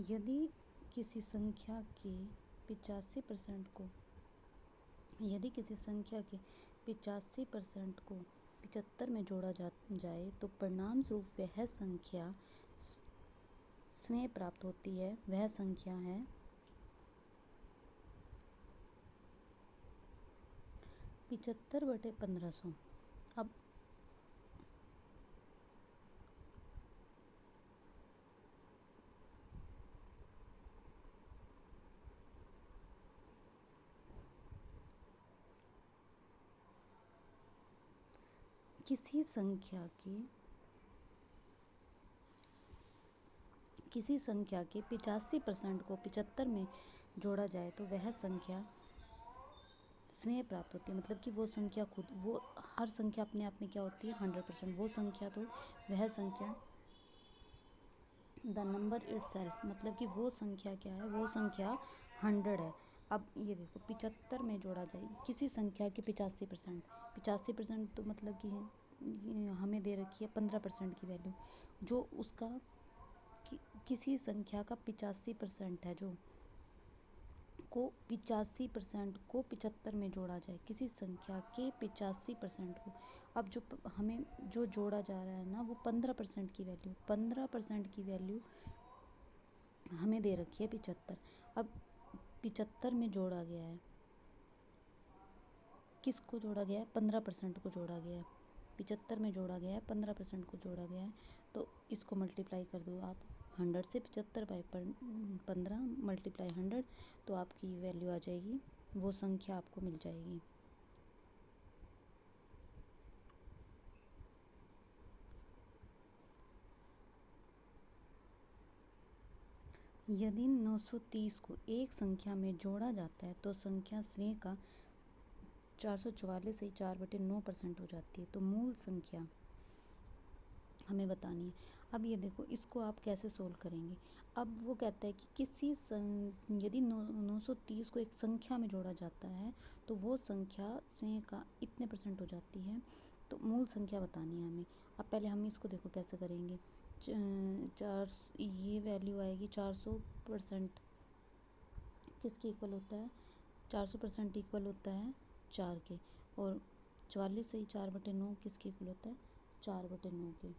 यदि किसी संख्या के 85% को यदि किसी संख्या के 85% को 75 में जोड़ा जाए तो परिणाम स्वरूप वह संख्या स्वयं प्राप्त होती है। वह संख्या है 75/1500। अब किसी संख्या के 85% को 75 में जोड़ा जाए तो वह संख्या स्वयं प्राप्त होती है। मतलब कि वो संख्या खुद, वो हर संख्या अपने आप में क्या होती है, 100%। वो संख्या तो वह संख्या द नंबर इटसेल्फ, मतलब कि वो संख्या क्या है, वो संख्या 100 है। अब ये देखो 75 में जोड़ा जाए किसी संख्या के 85%, तो मतलब कि हमें दे रखी है 15% की वैल्यू। जो उसका किसी संख्या का 85% है, जो को 85% को 75 में जोड़ा जाए, किसी संख्या के 85% को। अब जो हमें जो जोड़ा जा रहा है ना, वो 15% की वैल्यू हमें दे रखी है 75। अब 75 में जोड़ा गया है, किसको जोड़ा गया है, 15% को जोड़ा गया है। 75 में जोड़ा गया है, 15% को जोड़ा गया है। तो इसको मल्टीप्लाई कर दो आप 100 से, 75/15 मल्टीप्लाई 100, तो आपकी वैल्यू आ जाएगी, वो संख्या आपको मिल जाएगी। यदि 930 को एक संख्या में जोड़ा जाता है तो संख्या स्वयं का 444 से 4/9% हो जाती है। तो मूल संख्या हमें बतानी है। अब ये देखो, इसको आप कैसे सोल्व करेंगे। अब वो कहता है कि यदि 930 को एक संख्या में जोड़ा जाता है तो वो संख्या स्वयं का इतने % हो जाती है। तो मूल संख्या बतानी है हमें। अब पहले हम इसको देखो कैसे करेंगे। ये वैल्यू आएगी 400%, किसके इक्वल होता है, 400% इक्वल होता है 4 के। और 44 से 4/9 किसके इक्वल होता है, 4/9 के।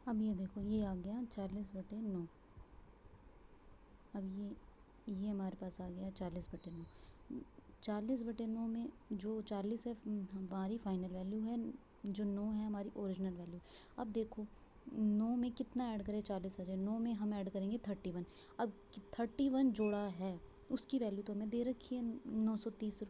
अब ये देखो, ये आ गया 40/9। अब ये हमारे पास आ गया 40/9। 40/9 में जो 40 है हमारी फाइनल वैल्यू है, जो 9 है हमारी ओरिजिनल वैल्यू। अब देखो 9 में कितना ऐड करें, 40 आ जाए। 9 में हम ऐड करेंगे 31। अब 31 जोड़ा है, उसकी वैल्यू तो हमें दे रखी है 930।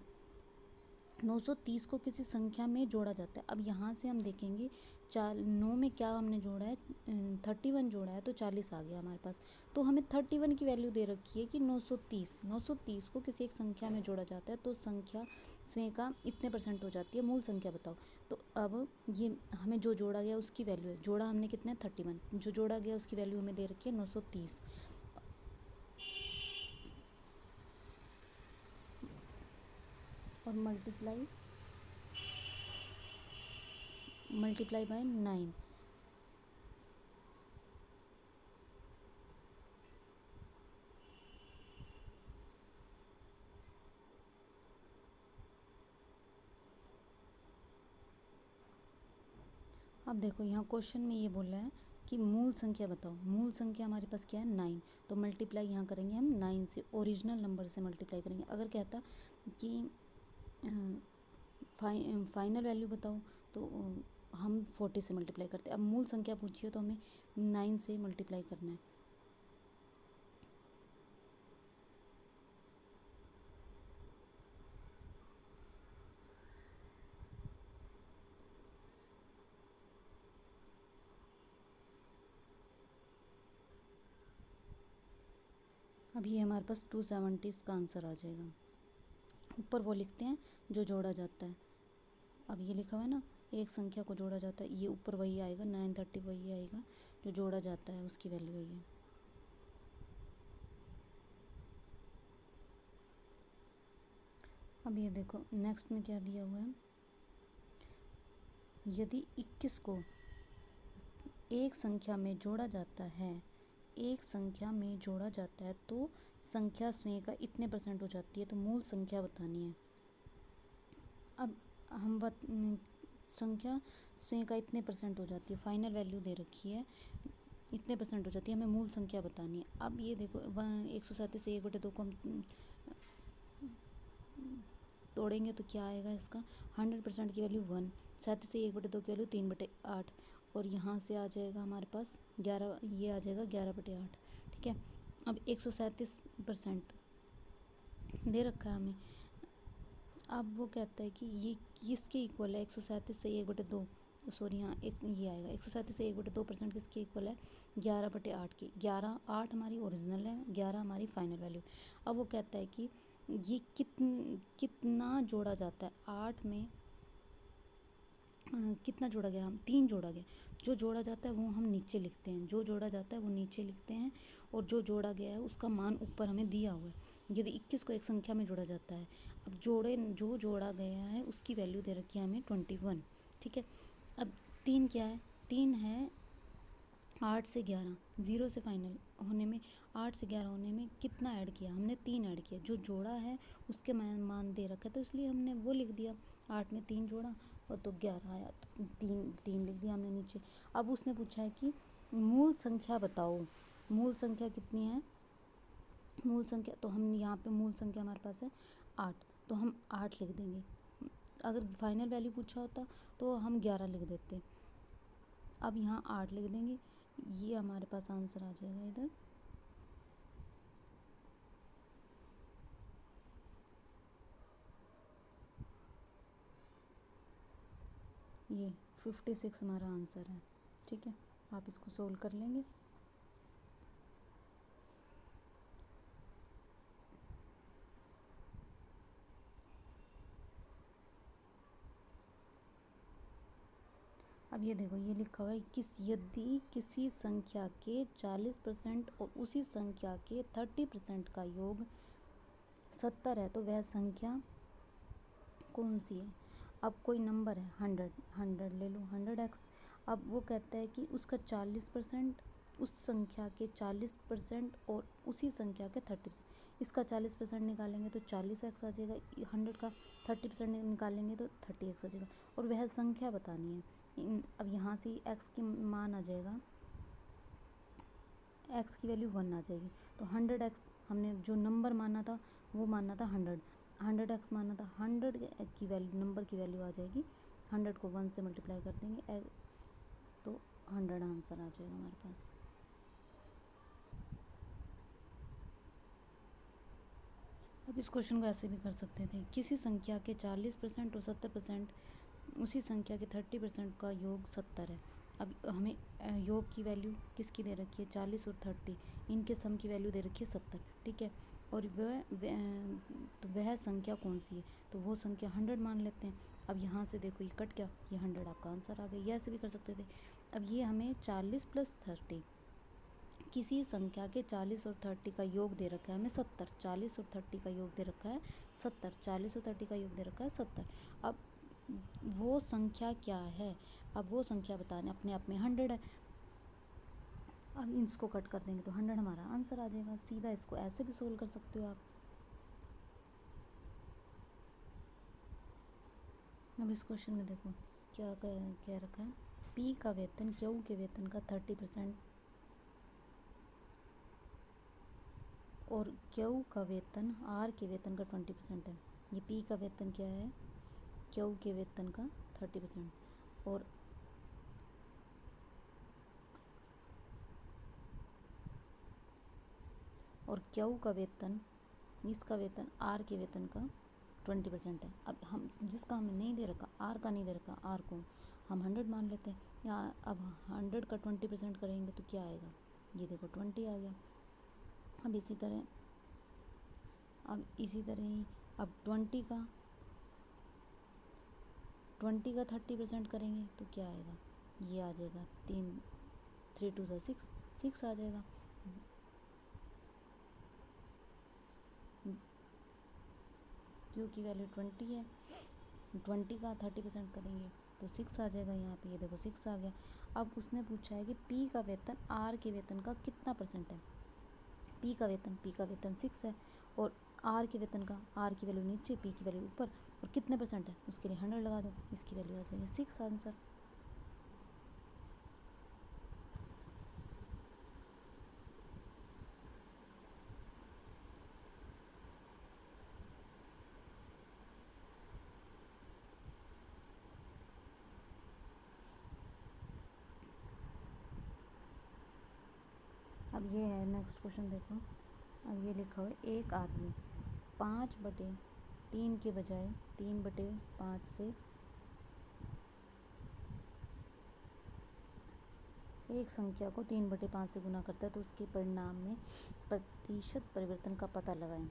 930 को किसी संख्या में जोड़ा जाता है। अब यहाँ से हम देखेंगे 9 में क्या हमने जोड़ा है, 31 जोड़ा है, तो 40 आ गया हमारे पास। तो हमें 31 की वैल्यू दे रखी है कि 930 को किसी एक संख्या में जोड़ा जाता है तो संख्या स्वयं का इतने % हो जाती है। मूल संख्या बताओ। तो अब ये हमें जो जोड़ा गया उसकी वैल्यू है, जोड़ा हमने कितना है 31, जो जोड़ा गया उसकी वैल्यू हमें दे रखी है 930। और मल्टीप्लाई बाय 9। अब देखो यहाँ क्वेश्चन में ये बोला है कि मूल संख्या बताओ। मूल संख्या हमारे पास क्या है, 9। तो मल्टीप्लाई यहाँ करेंगे हम 9 से, ओरिजिनल नंबर से मल्टीप्लाई करेंगे। अगर कहता कि फाइनल वैल्यू बताओ तो हम 40 से मल्टीप्लाई करते। अब मूल संख्या पूछिए तो हमें 9 से मल्टीप्लाई करना है। अब ये हमारे पास 270 इसका आंसर आ जाएगा। ऊपर वो लिखते हैं जो जोड़ा जाता है। अब ये लिखा हुआ है ना, एक संख्या को जोड़ा जाता है, ये ऊपर वही आएगा 930, वही आएगा जो जोड़ा जाता है, उसकी वैल्यू है ये। अब ये देखो नेक्स्ट में क्या दिया हुआ है, यदि 21 को एक संख्या में जोड़ा जाता है, एक संख्या में जोड़ा जाता है तो संख्या स्वयं का इतने % हो जाती है, तो मूल संख्या बतानी है। अब हम संख्या स्वयं का इतने % हो जाती है, फाइनल वैल्यू दे रखी है, इतने % हो जाती है, हमें मूल संख्या बतानी है। अब ये देखो 137 से 1/2 को हम तोड़ेंगे तो क्या आएगा इसका, 100% की वैल्यू 1, 37 से 1/2 की वैल्यू 3/8, और यहाँ से आ जाएगा हमारे पास 11, ये आ जाएगा 11/8। ठीक है, अब 137% दे रखा है हमें। अब वो कहता है कि ये किसके इक्वल है, 137 से 1/2, सॉरी यहाँ एक ये आएगा 137 से 1/2% किसके इक्वल है, 11/8 की। 11 8 हमारी ओरिजिनल है, 11 हमारी फाइनल वैल्यू। अब वो कहता है कि ये कितना जोड़ा जाता है, 8 में कितना जोड़ा गया, हम 3 जोड़ा गया। जो जोड़ा जाता है वो हम नीचे लिखते हैं, जो जोड़ा जाता है वो नीचे लिखते हैं, और जो जोड़ा गया है उसका मान ऊपर हमें दिया हुआ है। यदि 21 को एक संख्या में जोड़ा जाता है, अब जो जोड़ा गया है उसकी वैल्यू दे रखी है हमें 21। ठीक है, अब 3 क्या है, 3 है 8 से 11, 0 से फाइनल होने में, 8 से 11 होने में कितना ऐड किया हमने, 3 ऐड किया। जो जोड़ा है उसके मान दे रखा है, तो इसलिए हमने वो लिख दिया, 8 में 3 जोड़ा और तो 11 आया, तो 3 लिख दिया हमने नीचे। अब उसने पूछा है कि मूल संख्या बताओ, मूल संख्या कितनी है, मूल संख्या, तो हम यहाँ पे मूल संख्या हमारे पास है 8, तो हम 8 लिख देंगे। अगर फाइनल वैल्यू पूछा होता तो हम 11 लिख देते, अब यहाँ 8 लिख देंगे, ये हमारे पास आंसर आ जाएगा इधर। ये 56 हमारा आंसर है। ठीक है, आप इसको सोल्व कर लेंगे। अब ये देखो ये लिखा हुआ है यदि किसी संख्या के 40% और उसी संख्या के 30% का योग 70 है तो वह संख्या कौन सी है। अब कोई नंबर है 100 ले लो, 100x। अब वो कहता है कि उसका 40%, उस संख्या के 40% और उसी संख्या के 30%, इसका 40% निकालेंगे तो 40x आ जाएगा, 100 का 30% निकालेंगे तो 30x आ जाएगा, और वह संख्या बतानी है। अब यहाँ से x की मान आ जाएगा, x की वैल्यू 1 आ जाएगी, तो 100x हमने जो नंबर माना था वो माना था 100x माना था, 100 की वैल्यू, नंबर की वैल्यू आ जाएगी, 100 को 1 से मल्टीप्लाई कर देंगे तो 100 आंसर आ जाएगा हमारे पास। अब इस क्वेश्चन को ऐसे भी कर सकते थे, किसी संख्या के 40% और 70%, उसी संख्या के 30% का योग 70 है। अब हमें योग की वैल्यू किसकी दे रखी है, 40 और 30, इनके सम की वैल्यू दे रखी है 70। ठीक है, और तो वह संख्या कौन सी है, तो वो संख्या 100 मान लेते हैं। अब यहाँ से देखो ये कट गया, ये 100 आपका आंसर आ गया। ये ऐसे भी कर सकते थे। अब ये हमें 40 + 30, किसी संख्या के 40 और 30 का योग दे रखा है हमें 70, 40 और 30 का योग दे रखा है 70, 40 और 30 का योग दे रखा है 70। अब वो संख्या क्या है, अब वो संख्या बताने, अपने आप में 100 है। अब इसको कट कर देंगे तो 100 हमारा आंसर आ जाएगा। सीधा इसको ऐसे भी सोल्व कर सकते हो आप। अब इस क्वेश्चन में देखो क्या कह रखा है, P का वेतन Q के वेतन का 30% और Q का वेतन R के वेतन का 20% है। ये P का वेतन क्या है, Q के वेतन का 30%, और Q का वेतन, इसका वेतन R के वेतन का 20% है। अब हम जिसका हमें नहीं दे रखा, R का नहीं दे रखा, R को हम 100 मान लेते हैं। या अब 100 का 20% करेंगे तो क्या आएगा, ये देखो 20 आ गया। अब इसी तरह ही अब 20 का 30% करेंगे तो क्या आएगा, ये आ जाएगा 3 2 6 आ जाएगा। क्यू की वैल्यू 20 है, 20 का 30% करेंगे तो 6 आ जाएगा यहाँ पे। ये देखो 6 आ गया। अब उसने पूछा है कि पी का वेतन आर के वेतन का कितना परसेंट है। पी का वेतन 6 है और आर के वेतन का, आर की वैल्यू नीचे, पी की वैल्यू ऊपर, और कितने परसेंट है उसके लिए 100 लगा दो। इसकी वैल्यू आ जाएगी 6 आंसर। अब ये है नेक्स्ट क्वेश्चन देखो। अब ये लिखा हुआ है एक आदमी 5/3 के बजाय 3/5 से एक संख्या को 3/5 से गुना करता है तो उसके परिणाम में प्रतिशत परिवर्तन का पता लगाएं।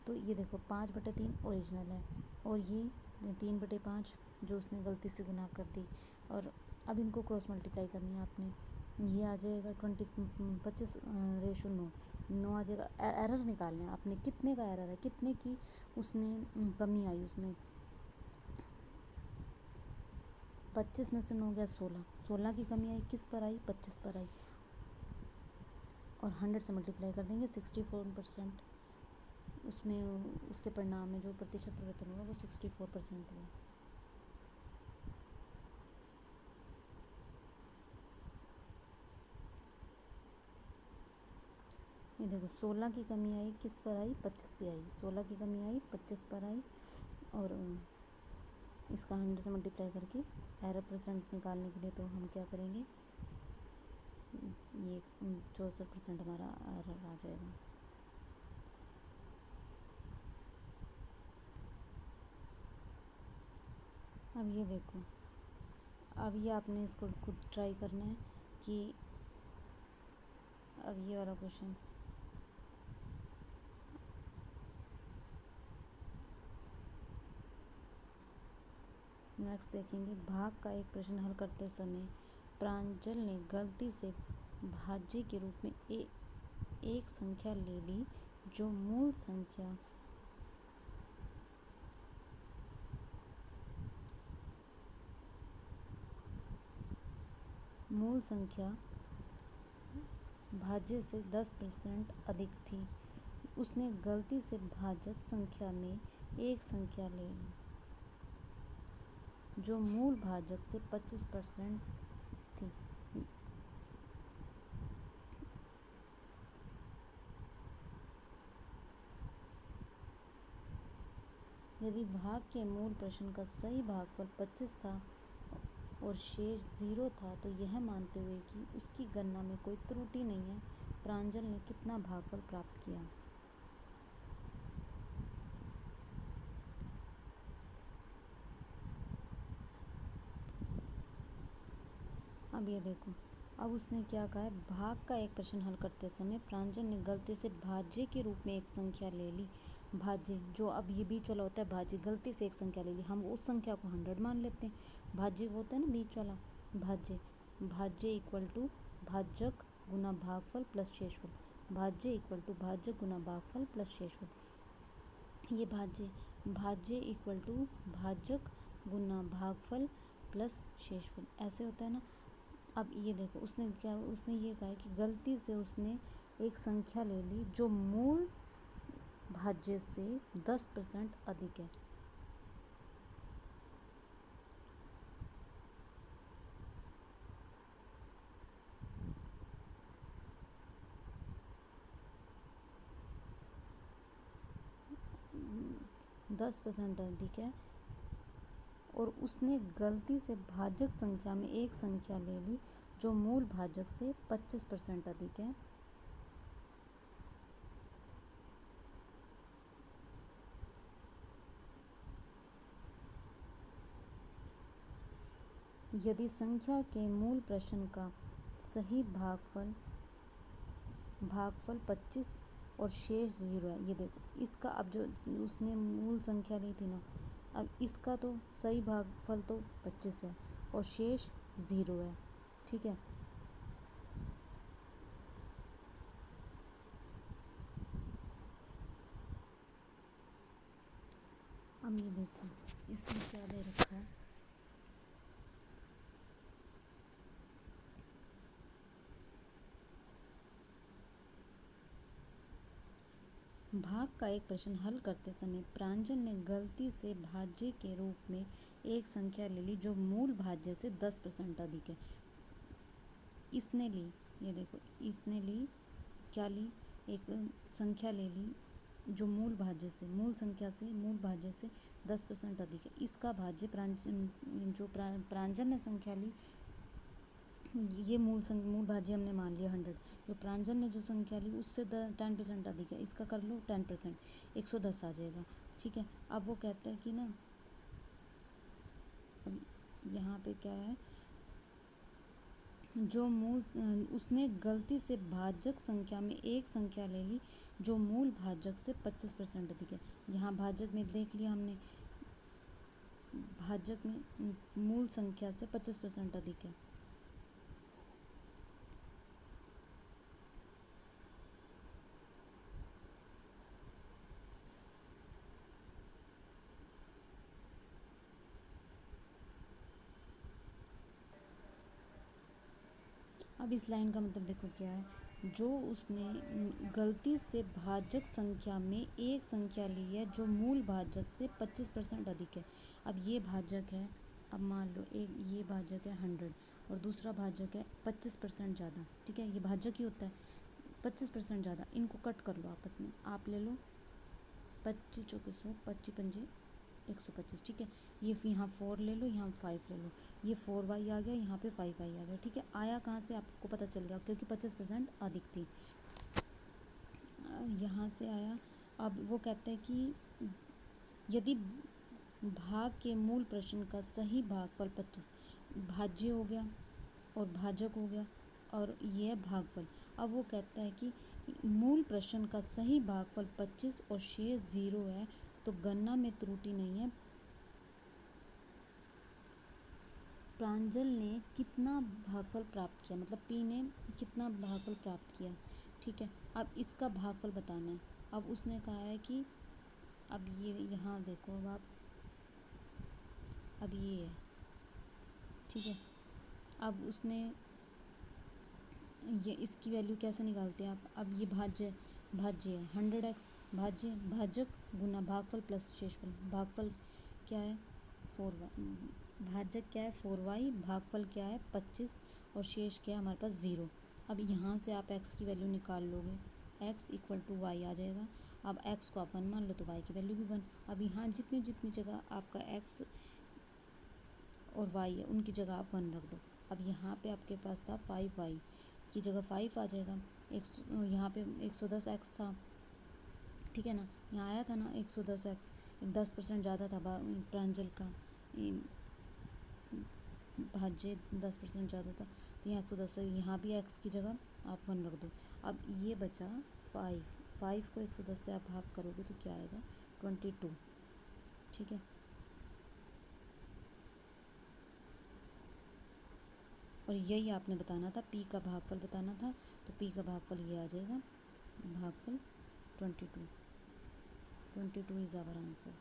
तो ये देखो 5/3 ओरिजिनल है और ये 3/5 जो उसने गलती से गुना कर दी। और अब इनको क्रॉस मल्टीप्लाई करनी है आपने। ये आ जाएगा 25/9 आ जाएगा। एरर निकालना है आपने, कितने का एरर है, कितने की उसने कमी आई उसमें। 25 में से 9 गया 16 की कमी आई, किस पर आई, 25 पर आई। और 100 से मल्टीप्लाई कर देंगे 64%। उसमें उसके परिणाम में जो प्रतिशत परिवर्तन हुआ वो 64% हुआ। ये देखो 16 की कमी आई, किस पर आई, 25 पे आई। 16 की कमी आई 25 पर आई। और इसका 100 से मल्टीप्लाई करके एरर परसेंट निकालने के लिए तो हम क्या करेंगे, ये 64% हमारा एरर आ जाएगा। अब ये देखो, अब ये आपने इसको खुद ट्राई करना है कि अब ये वाला क्वेश्चन, नेक्स्ट देखेंगे। भाग का एक प्रश्न हल करते समय प्रांजल ने गलती से भाज्य के रूप में एक संख्या ले ली जो मूल संख्या भाज्य से 10% अधिक थी। उसने गलती से भाजक संख्या में एक संख्या ले ली जो मूल भाजक से 25% थी। यदि भाग के मूल प्रश्न का सही भागफल 25 था और शेष 0 था तो यह मानते हुए कि उसकी गणना में कोई त्रुटि नहीं है, प्रांजल ने कितना भागफल प्राप्त किया। अब ये देखो, अब उसने क्या कहा है, भाग का एक प्रश्न हल करते समय प्रांजल ने गलती से भाज्य के रूप में एक संख्या ले ली। भाज्य जो अब ये बीच वाला होता है, भाज्य गलती से एक संख्या ले ली, हम उस संख्या को 100 मान लेते हैं। भाज्य होता है ना बीच वाला, भाज्य इक्वल टू भाजक गुना भागफल प्लस शेषफल। भाज्य इक्वल टू भाजक गुना भागफल प्लस शेषफल। ये भाज्य इक्वल टू भाजक गुना भागफल प्लस शेषफल, ऐसे होता है ना। अब ये देखो उसने ये कहा है कि गलती से उसने एक संख्या ले ली जो मूल भाज्य से 10% अधिक है। दस परसेंट अधिक है और उसने गलती से भाजक संख्या में एक संख्या ले ली जो मूल भाजक से 25% अधिक है। यदि संख्या के मूल प्रश्न का सही भागफल 25 और शेष 0 है। ये देखो इसका, अब जो उसने मूल संख्या ली थी ना, अब इसका तो सही भागफल तो 25 है और शेष 0 है, ठीक है। इसमें क्या दे रखा है, भाग का एक प्रश्न हल करते समय प्रांजल ने गलती से भाज्य के रूप में एक संख्या ले ली जो मूल भाज्य से 10% अधिक है। इसने ली, ये देखो, इसने ली क्या ली, एक संख्या ले ली जो मूल संख्या से मूल भाज्य से 10% अधिक है। इसका भाज्य प्रांजल ने संख्या ली, ये मूल भाज्य हमने मान लिया 100, जो प्रांजल ने जो संख्या ली उससे 10% अधिक है, इसका कर लो 10%, 110 आ जाएगा। ठीक है, अब वो कहता है कि ना, यहाँ पे क्या है, जो मूल उसने गलती से भाजक संख्या में एक संख्या ले ली जो मूल भाजक से 25% अधिक है। यहाँ भाजक में देख लिया हमने, भाजक में मूल संख्या से 25% अधिक है। अब इस लाइन का मतलब देखो क्या है, जो उसने गलती से भाजक संख्या में एक संख्या ली है जो मूल भाजक से 25% अधिक है। अब ये भाजक है, अब मान लो एक ये भाजक है 100 और दूसरा भाजक है 25% ज़्यादा। ठीक है, ये भाजक ही होता है, 25% ज़्यादा, इनको कट कर लो आपस में, आप ले लो 25 चौके 100, 25 पंजे 125। ठीक है, ये यहाँ 4 ले लो, यहाँ 5 ले लो, ये 4y आ गया, यहाँ पे 5y आ गया। ठीक है, आया कहाँ से आपको पता चल गया, क्योंकि 25% अधिक थी, यहाँ से आया। अब वो कहते हैं कि यदि भाग के मूल प्रश्न का सही भागफल 25, भाज्य हो गया और भाजक हो गया और यह भागफल। अब वो कहता है कि मूल प्रश्न का सही भागफल 25 और शेष 0 है, तो गणना में त्रुटि नहीं है। प्रांजल ने कितना भागफल प्राप्त किया, मतलब पी ने कितना भागफल प्राप्त किया। ठीक है, अब इसका भागफल बताना है। अब उसने कहा है कि अब ये यहाँ देखो, अब ये है। ठीक है, अब उसने ये इसकी वैल्यू कैसे निकालते हैं आप, अब ये भाज्य है 100x, भाजक गुना भागफल प्लस शेषफल। भागफल क्या है 4y, भाजक क्या है 4y, भागफल क्या है 25 और शेष क्या है हमारे पास 0। अब यहाँ से आप x की वैल्यू निकाल लोगे, x इक्वल टू y आ जाएगा। अब x को आप 1 मान लो तो y की वैल्यू भी 1। अब यहाँ जितनी जितनी जगह आपका x और y है उनकी जगह आप 1 रख दो। अब यहाँ पे आपके पास था 5y की जगह 5 आ जाएगा, यहाँ पे 110x था। ठीक है ना, यहाँ आया था ना 110x, 10% ज़्यादा था प्रांजल का भाज्य 10% ज़्यादा था, तो यहाँ 110, यहाँ भी x की जगह आप 1 रख दो। अब ये बचा 5 को 110 से आप भाग करोगे तो क्या आएगा 22। ठीक है, और यही आपने बताना था, p का भागफल बताना था, तो p का भागफल ये आ जाएगा, भागफल 22 इज़ आवर आंसर।